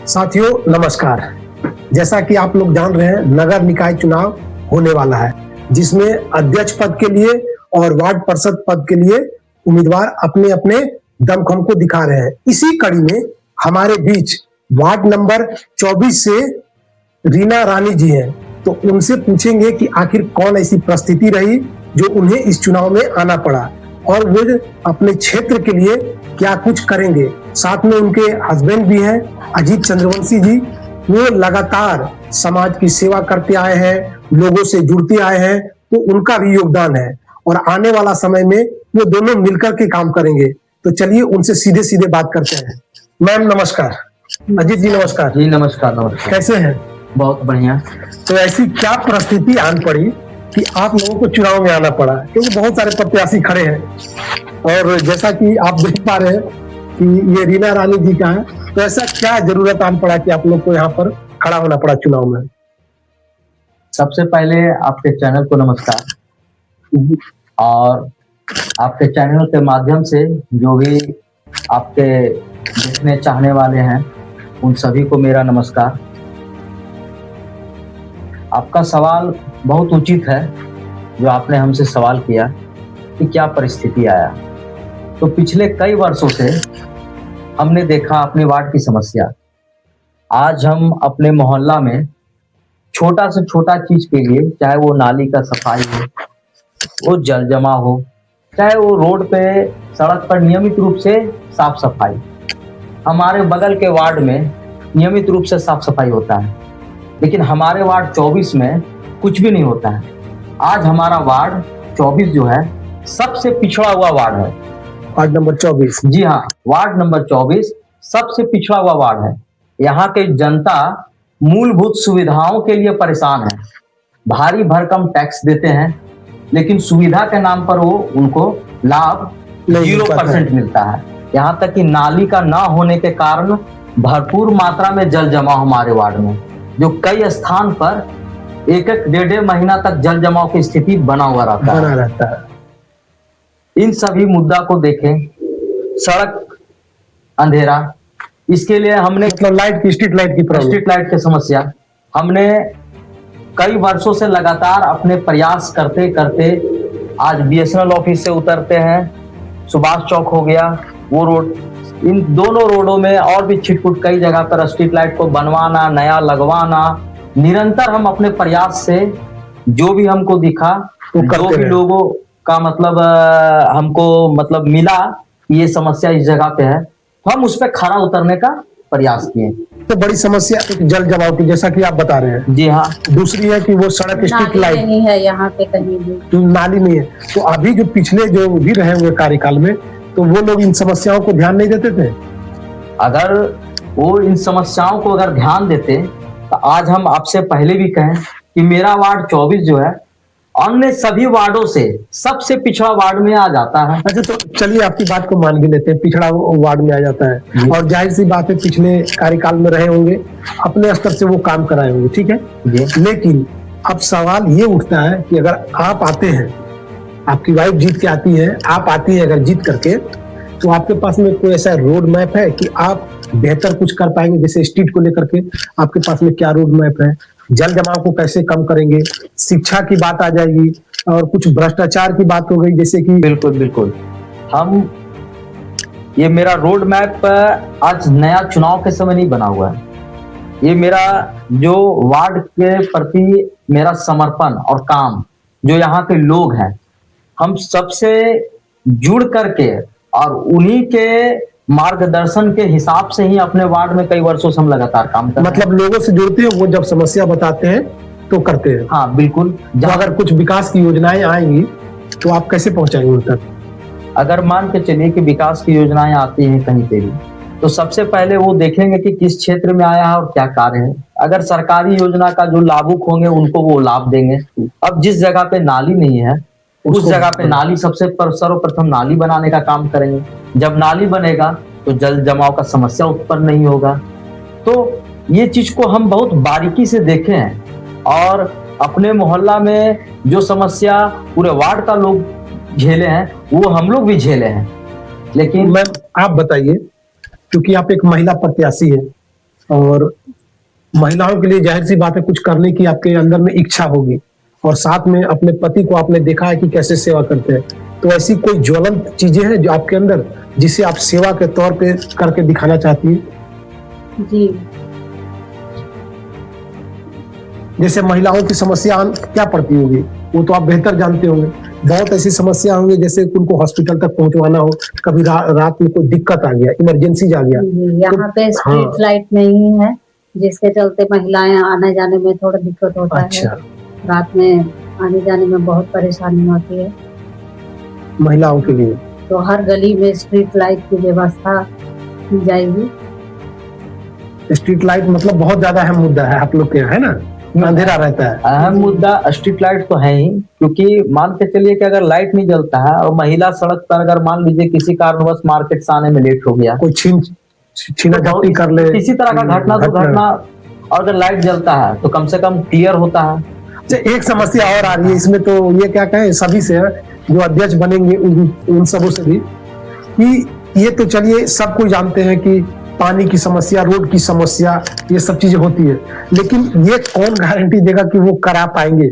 साथियों नमस्कार। जैसा कि आप लोग जान रहे हैं, नगर निकाय चुनाव होने वाला है, जिसमें अध्यक्ष पद के लिए और वार्ड पार्षद पद के लिए उम्मीदवार अपने अपने दमखम को दिखा रहे हैं। इसी कड़ी में हमारे बीच वार्ड नंबर 24 से रीना रानी जी हैं, तो उनसे पूछेंगे कि आखिर कौन ऐसी परिस्थिति रही जो उन्हें इस चुनाव में आना पड़ा और वो अपने क्षेत्र के लिए क्या कुछ करेंगे। साथ में उनके हस्बैंड भी हैं अजीत चंद्रवंशी जी, वो लगातार समाज की सेवा करते आए हैं, लोगों से जुड़ते आए हैं, तो उनका भी योगदान है और आने वाला समय में वो दोनों मिलकर के काम करेंगे। तो चलिए उनसे सीधे सीधे बात करते हैं। मैम नमस्कार। अजीत जी नमस्कार। जी नमस्कार। नमस्कार। कैसे हैं? बहुत बढ़िया। तो ऐसी क्या परिस्थिति आन पड़ी कि आप लोगों को चुनाव में आना पड़ा? क्योंकि बहुत सारे प्रत्याशी खड़े हैं और जैसा कि आप देख पा रहे हैं कि ये रीना रानी जी का है, तो ऐसा क्या जरूरत आन पड़ा कि आप लोग को यहाँ पर खड़ा होना पड़ा चुनाव में? सबसे पहले आपके चैनल को नमस्कार और आपके चैनल के माध्यम से जो भी आपके देखने चाहने वाले हैं उन सभी को मेरा नमस्कार। आपका सवाल बहुत उचित है जो आपने हमसे सवाल किया कि क्या परिस्थिति आया। तो पिछले कई वर्षों से हमने देखा अपने वार्ड की समस्या। आज हम अपने मोहल्ला में छोटा से छोटा चीज के लिए, चाहे वो नाली का सफाई हो, वो जल जमा हो, चाहे वो रोड पे सड़क पर नियमित रूप से साफ सफाई, हमारे बगल के वार्ड में नियमित रूप से साफ सफाई होता है, लेकिन हमारे वार्ड 24 में कुछ भी नहीं होता है। आज हमारा वार्ड 24 जो है सबसे पिछड़ा हुआ वार्ड है। Ward number 24? जी हाँ, वार्ड नंबर 24 सबसे पिछड़ा हुआ वार्ड है। यहाँ के जनता मूलभूत सुविधाओं के लिए परेशान है। भारी भरकम टैक्स देते हैं, लेकिन सुविधा के नाम पर वो उनको लाभ 0% मिलता है। यहाँ तक कि नाली का ना होने के कारण भरपूर मात्रा में जल जमा हमारे वार्ड में, जो कई स्थान पर एक डेढ़ महीना तक जल जमाव की स्थिति बना हुआ रहता है। इन सभी मुद्दा को देखें। सड़क अंधेरा, इसके लिए हमने मतलब स्ट्रीट लाइट की समस्या, हमने कई वर्षों से लगातार अपने प्रयास करते करते आज BSNL ऑफिस से उतरते हैं, सुभाष चौक हो गया वो रोड, इन दोनों रोडों में और भी छिटपुट कई जगह पर स्ट्रीट लाइट को बनवाना, नया लगवाना, निरंतर हम अपने प्रयास से जो भी हमको दिखा, जो भी लोगों का मतलब हमको मिला ये समस्या इस जगह पे है, तो हम उस पर खरा उतरने का प्रयास किए। तो बड़ी समस्या एक जल जमाव की, जैसा कि आप बता रहे हैं। जी हाँ। दूसरी है कि वो सड़क स्ट्रीट लाइट नहीं है यहाँ पे, कहीं भी तो नाली नहीं है। तो अभी जो पिछले जो भी रहे हुए कार्यकाल में, तो वो लोग इन समस्याओं को ध्यान नहीं देते थे। अगर वो इन समस्याओं को अगर ध्यान देते तो आज हम आपसे पहले भी कहें कि मेरा वार्ड 24 जो है अन्य सभी वार्डों से सबसे पिछड़ा वार्ड में आ जाता है। अच्छा, तो चलिए आपकी बात को मान भी लेते हैं, पिछड़ा वार्ड में आ जाता है और जाहिर सी बात है पिछले कार्यकाल में रहे होंगे, अपने स्तर से वो काम कराए होंगे, ठीक है। लेकिन अब सवाल ये उठता है कि अगर आप आते हैं, आपकी वाइफ जीत के आती है, आप आती है अगर जीत करके, तो आपके पास में कोई ऐसा रोड मैप है कि आप बेहतर कुछ कर पाएंगे? जैसे स्ट्रीट को लेकर के आपके पास में क्या रोड मैप है? जल जमाव को कैसे कम करेंगे? शिक्षा की बात आ जाएगी और कुछ भ्रष्टाचार की बात हो गई, जैसे कि बिल्कुल हम ये मेरा रोड मैप आज नया चुनाव के समय नहीं बना हुआ है। ये मेरा जो वार्ड के प्रति मेरा समर्पण और काम, जो यहाँ के लोग हैं, हम सबसे जुड़ करके और उन्हीं के मार्गदर्शन के हिसाब से ही अपने वार्ड में कई वर्षों से हम लगातार काम कर रहे हैं। मतलब लोगों से जुड़ते हैं, वो जब समस्या बताते हैं तो करते हैं। हाँ बिल्कुल। जब अगर कुछ विकास की योजनाएं आएंगी तो आप कैसे पहुंचाएंगे उन तक? अगर मान के चलिए कि विकास की योजनाएं आती हैं कहीं पे भी, तो सबसे पहले वो देखेंगे कि किस क्षेत्र में आया है और क्या कार्य है। अगर सरकारी योजना का जो लाभुक होंगे उनको वो लाभ देंगे। अब जिस जगह पे नाली नहीं है उस जगह पे नाली सर्वप्रथम नाली बनाने का काम करेंगे। जब नाली बनेगा तो जल जमाव का समस्या उत्पन्न नहीं होगा। तो ये चीज को हम बहुत बारीकी से देखे हैं और अपने मोहल्ला में जो समस्या पूरे वार्ड का लोग झेले हैं वो हम लोग भी झेले हैं। लेकिन मैम आप बताइए, क्योंकि आप एक महिला प्रत्याशी है, और महिलाओं के लिए जाहिर सी बात है कुछ करने की आपके अंदर में इच्छा होगी, और साथ में अपने पति को आपने देखा है कि कैसे सेवा करते हैं। तो ऐसी कोई ज्वलंत चीजें हैं जो आपके अंदर, जिसे आप सेवा के तौर पे करके दिखाना चाहती हैं? जी। जैसे महिलाओं की समस्या क्या पड़ती होगी वो तो आप बेहतर जानते होंगे। बहुत ऐसी समस्या होंगी जैसे उनको हॉस्पिटल तक पहुंचवाना हो, कभी रात में कोई दिक्कत आ गया, इमरजेंसी आ गया। यहाँ पे स्ट्रीट लाइट नहीं है, जिसके चलते महिलाएं आने जाने में थोड़ा दिक्कत होता अच्छा। है। रात में आने जाने में बहुत परेशानी होती है महिलाओं के लिए। तो हर गली में स्ट्रीट लाइट की व्यवस्था की जाएगी। स्ट्रीट लाइट मतलब बहुत ज्यादा अहम मुद्दा है आप लोग के यहाँ, है ना? अंधेरा रहता है। अहम मुद्दा स्ट्रीट लाइट तो है ही, क्योंकि मान के चलिए कि अगर लाइट नहीं जलता है और महिला सड़क पर अगर मान लीजिए किसी कारणवश मार्केट से आने में लेट हो गया, कोई छीना झपटी कर ले, किसी तरह का दुर्घटना, और अगर लाइट जलता है तो कम से कम क्लियर होता है। अच्छा, एक समस्या और आ रही है इसमें, तो ये क्या कहें सभी से है, जो अध्यक्ष बनेंगे उन सबों से भी, कि ये तो चलिए सब कोई जानते हैं कि पानी की समस्या, रोड की समस्या, ये सब चीजें होती है, लेकिन ये कौन गारंटी देगा कि वो करा पाएंगे?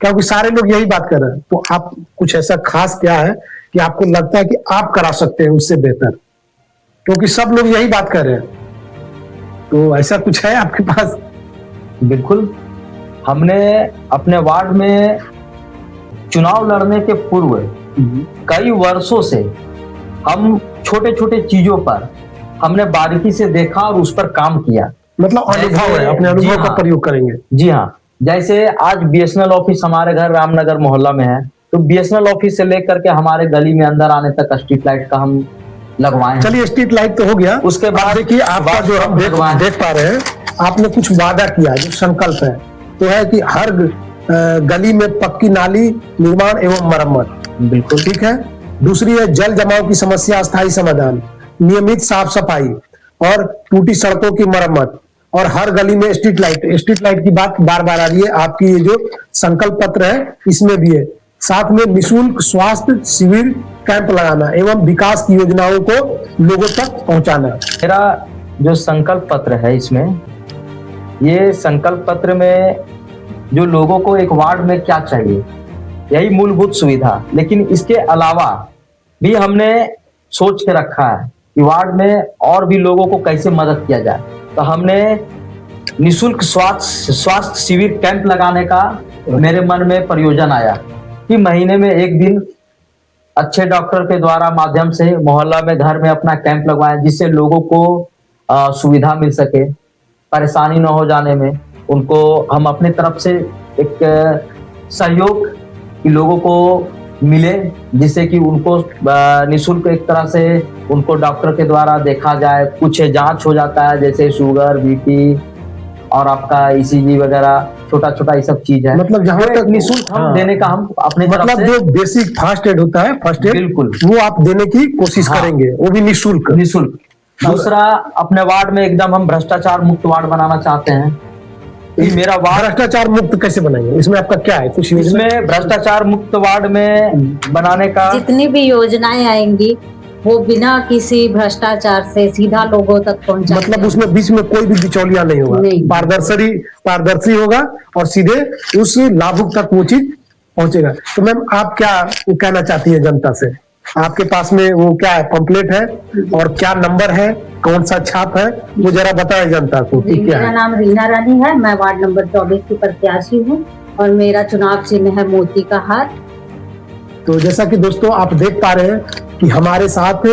क्योंकि सारे लोग यही बात कर रहे हैं। तो आप कुछ ऐसा खास क्या है कि आपको लगता है कि आप करा सकते हैं उससे बेहतर? क्योंकि सब लोग यही बात कर रहे हैं, तो ऐसा कुछ है आपके पास? बिल्कुल, हमने अपने वार्ड में चुनाव लड़ने के पूर्व कई वर्षों से हम छोटे छोटे चीजों पर हमने बारीकी से देखा और उस पर काम किया। मतलब अनुभव है, अपने अनुभव का प्रयोग करेंगे। जी हाँ, जैसे आज बीएसएनएल ऑफिस हमारे घर रामनगर मोहल्ला में है, तो बीएसएनएल ऑफिस से लेकर के हमारे गली में अंदर आने तक स्ट्रीट लाइट का हम लगवाए। चलिए, स्ट्रीट लाइट तो हो गया, उसके बाद देखिए आपका जो हम देख पा रहे हैं, आपने कुछ वादा किया, जो संकल्प है तो है कि हर गली में पक्की नाली निर्माण एवं मरम्मत। बिल्कुल ठीक है। दूसरी है जल जमाव की समस्या स्थायी समाधान, नियमित साफ सफाई और टूटी सड़कों की मरम्मत, और हर गली में स्ट्रीट लाइट। स्ट्रीट लाइट की बात बार बार आ रही है, आपकी ये जो संकल्प पत्र है इसमें भी है। साथ में निःशुल्क स्वास्थ्य शिविर कैंप लगाना एवं विकास की योजनाओं को लोगों तक पहुंचाना। मेरा जो संकल्प पत्र है, इसमें ये संकल्प पत्र में जो लोगों को एक वार्ड में क्या चाहिए, यही मूलभूत सुविधा, लेकिन इसके अलावा भी हमने सोच के रखा है कि वार्ड में और भी लोगों को कैसे मदद किया जाए। तो हमने निःशुल्क स्वास्थ्य शिविर कैंप लगाने का मेरे मन में प्रयोजन आया कि महीने में एक दिन अच्छे डॉक्टर के द्वारा माध्यम से मोहल्ला में घर में अपना कैंप लगवाएं, जिससे लोगों को सुविधा मिल सके, परेशानी न हो जाने में। उनको हम अपने तरफ से एक सहयोग कि लोगों को मिले, जिससे कि उनको निःशुल्क एक तरह से उनको डॉक्टर के द्वारा देखा जाए। कुछ जांच हो जाता है जैसे शुगर, बीपी और आपका ईसीजी वगैरह, छोटा छोटा ये सब चीज है। मतलब जहां तक निःशुल्क हम देने का हम अपने तरफ मतलब से, जो बेसिक फर्स्ट एड होता है, फर्स्ट एड, बिल्कुल वो आप देने की कोशिश करेंगे, वो भी निःशुल्क। दूसरा, अपने वार्ड में एकदम हम भ्रष्टाचार मुक्त वार्ड बनाना चाहते हैं। मेरा वार्ड भ्रष्टाचार मुक्त कैसे बनाएंगे, इसमें आपका क्या है? कुछ इसमें भ्रष्टाचार मुक्त वार्ड में बनाने का, जितनी भी योजनाएं आएंगी वो बिना किसी भ्रष्टाचार से सीधा लोगों तक पहुंचा। मतलब उसमें बीच में कोई भी बिचौलिया नहीं होगा, पारदर्शी होगा और सीधे उस लाभुक तक वो चीज पहुंचेगा। तो मैम, आप क्या कहना चाहती है जनता से? आपके पास में वो क्या है, पंपलेट है और क्या नंबर है, कौन सा छाप है, वो जरा बताए जनता को। मेरा नाम रीना रानी है, मैं वार्ड नंबर 24 की प्रत्याशी हूँ और मेरा चुनाव चिन्ह है मोती का हार। तो जैसा कि दोस्तों आप देख पा रहे हैं कि हमारे साथ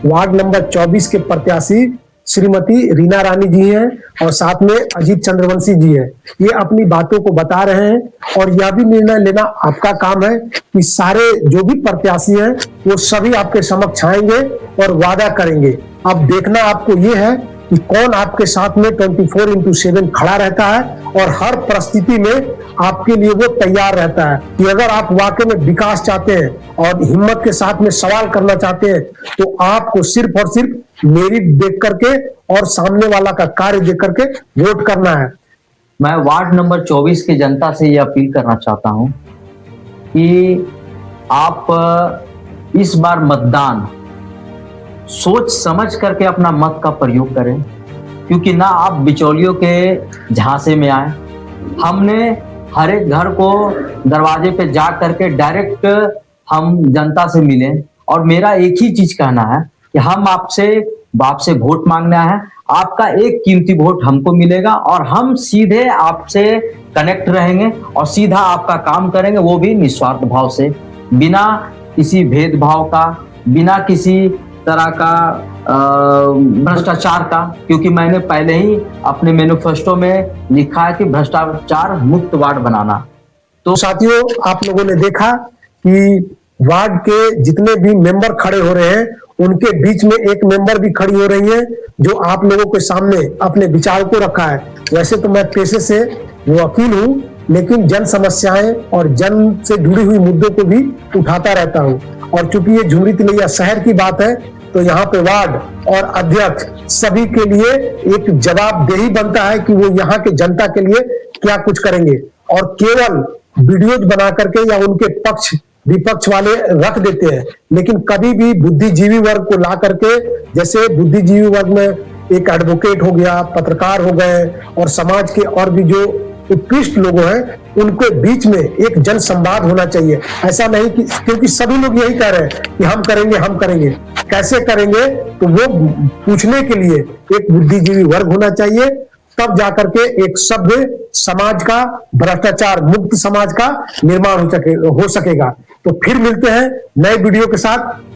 वार्ड नंबर 24 के प्रत्याशी श्रीमती रीना रानी जी हैं और साथ में अजीत चंद्रवंशी जी हैं। ये अपनी बातों को बता रहे हैं और यह भी निर्णय लेना आपका काम है कि सारे जो भी प्रत्याशी हैं वो सभी आपके समक्ष आएंगे और वादा करेंगे। अब देखना आपको ये है कि कौन आपके साथ में 24/7 खड़ा रहता है और हर परिस्थिति में आपके लिए वो तैयार रहता है कि अगर आप वाकई में विकास चाहते हैं और हिम्मत के साथ में सवाल करना चाहते हैं तो आपको सिर्फ और सिर्फ मेरिट देख करके और सामने वाला का कार्य देख करके वोट करना है। मैं वार्ड नंबर 24 की जनता से ये अपील करना चाहता हूं कि आप इस बार मतदान सोच समझ करके अपना मत का प्रयोग करें। क्योंकि ना आप बिचौलियों के झांसे में आए। हमने हर एक घर को दरवाजे पे जा करके डायरेक्ट हम जनता से मिले, और मेरा एक ही चीज कहना है कि हम आपसे वोट मांगना है, आपका एक कीमती वोट हमको मिलेगा और हम सीधे आपसे कनेक्ट रहेंगे और सीधा आपका काम करेंगे, वो भी निस्वार्थ भाव से, बिना किसी भेदभाव का, बिना किसी तरह का भ्रष्टाचार का। क्योंकि मैंने पहले ही अपने मैनिफेस्टो में लिखा है कि भ्रष्टाचार मुक्त वार्ड बनाना। तो साथियों, आप लोगों ने देखा कि वार्ड के जितने भी मेंबर खड़े हो रहे हैं, उनके बीच में एक मेंबर भी खड़ी हो रही है जो आप लोगों के सामने अपने विचार को रखा है। वैसे तो मैं पेशे से वकील हूं, लेकिन जन समस्याएं और जन से जुड़ी हुई मुद्दों को भी उठाता रहता हूं। और चूंकि ये झुमरी तिलैया शहर की बात है, तो यहाँ पे वार्ड और अध्यक्ष सभी के लिए एक जवाबदेही बनता है कि वो यहाँ के जनता के लिए क्या कुछ करेंगे। और केवल वीडियोज बना करके या उनके पक्ष विपक्ष वाले रख देते हैं, लेकिन कभी भी बुद्धिजीवी वर्ग को ला करके, जैसे बुद्धिजीवी वर्ग में एक एडवोकेट हो गया, पत्रकार हो गए, और समाज के और भी जो उत्कृष्ट लोग हैं, उनके बीच में एक जन संवाद होना चाहिए। ऐसा नहीं कि, क्योंकि सभी लोग यही कह रहे हैं कि हम करेंगे हम करेंगे, कैसे करेंगे, तो वो पूछने के लिए एक बुद्धिजीवी वर्ग होना चाहिए। तब जाकर के एक सभ्य समाज का, भ्रष्टाचार मुक्त समाज का निर्माण हो सकेगा। तो फिर मिलते हैं नए वीडियो के साथ।